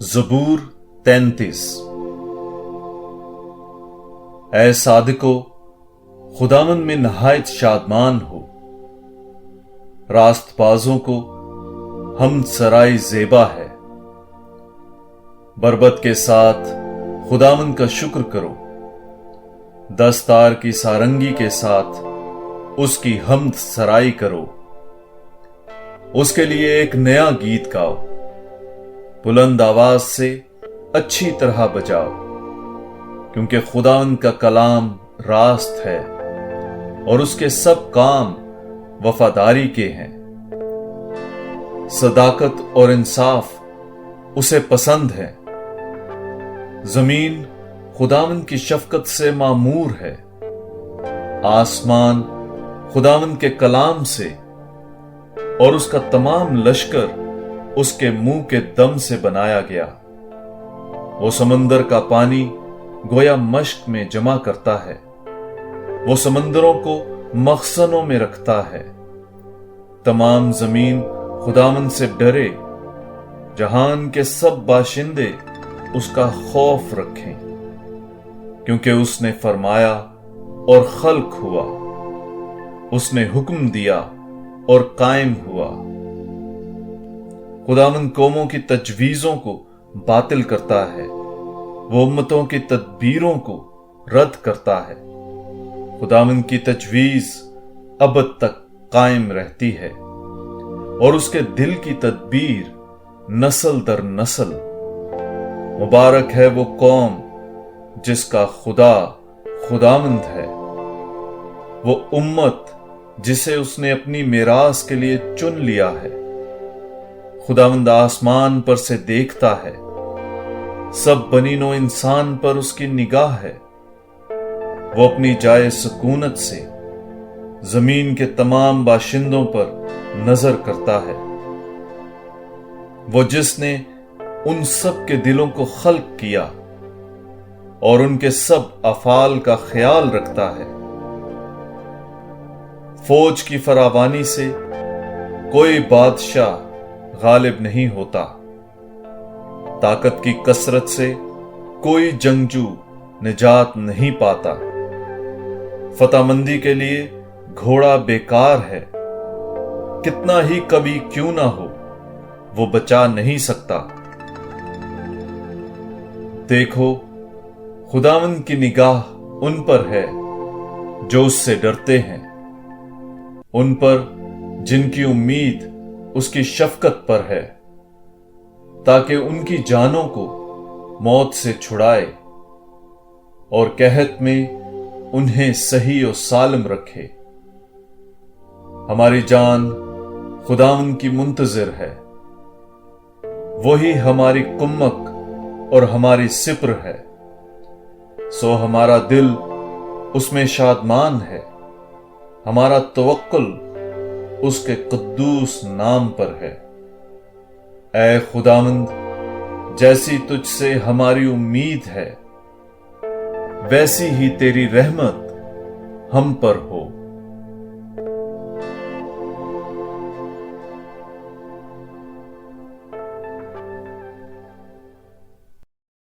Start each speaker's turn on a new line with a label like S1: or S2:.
S1: زبور 33۔ اے صادقو، خداوند میں نہایت شادمان ہو، راست بازوں کو حمد سرائی زیبا ہے۔ بربط کے ساتھ خداوند کا شکر کرو، دستار کی سارنگی کے ساتھ اس کی حمد سرائی کرو۔ اس کے لیے ایک نیا گیت گاؤ، بلند آواز سے اچھی طرح بجاؤ، کیونکہ خداوند کا کلام راست ہے اور اس کے سب کام وفاداری کے ہیں۔ صداقت اور انصاف اسے پسند ہے۔ زمین خداوند کی شفقت سے معمور ہے، آسمان خداوند کے کلام سے، اور اس کا تمام لشکر اس کے منہ کے دم سے بنایا گیا۔ وہ سمندر کا پانی گویا مشک میں جمع کرتا ہے، وہ سمندروں کو مخزنوں میں رکھتا ہے۔ تمام زمین خداوند سے ڈرے، جہان کے سب باشندے اس کا خوف رکھیں، کیونکہ اس نے فرمایا اور خلق ہوا، اس نے حکم دیا اور قائم ہوا۔ خداوند قوموں کی تجویزوں کو باطل کرتا ہے، وہ امتوں کی تدبیروں کو رد کرتا ہے۔ خداوند کی تجویز ابد تک قائم رہتی ہے، اور اس کے دل کی تدبیر نسل در نسل۔ مبارک ہے وہ قوم جس کا خدا خداوند ہے، وہ امت جسے اس نے اپنی میراث کے لیے چن لیا ہے۔ خداوند آسمان پر سے دیکھتا ہے، سب بنی نوع انسان پر اس کی نگاہ ہے۔ وہ اپنی جائے سکونت سے زمین کے تمام باشندوں پر نظر کرتا ہے۔ وہ جس نے ان سب کے دلوں کو خلق کیا اور ان کے سب افعال کا خیال رکھتا ہے۔ فوج کی فراوانی سے کوئی بادشاہ غالب نہیں ہوتا، طاقت کی کثرت سے کوئی جنگجو نجات نہیں پاتا۔ فتح مندی کے لیے گھوڑا بیکار ہے، کتنا ہی قوی کیوں نہ ہو وہ بچا نہیں سکتا۔ دیکھو، خداوند کی نگاہ ان پر ہے جو اس سے ڈرتے ہیں، ان پر جن کی امید اس کی شفقت پر ہے، تاکہ ان کی جانوں کو موت سے چھڑائے اور قحط میں انہیں صحیح و سالم رکھے۔ ہماری جان خداوند کی منتظر ہے، وہی ہماری کمک اور ہماری سپر ہے، سو ہمارا دل اس میں شادمان ہے۔ ہمارا توکل اس کے قدوس نام پر ہے۔ اے خداوند، جیسی تجھ سے ہماری امید ہے، ویسی ہی تیری رحمت ہم پر ہو۔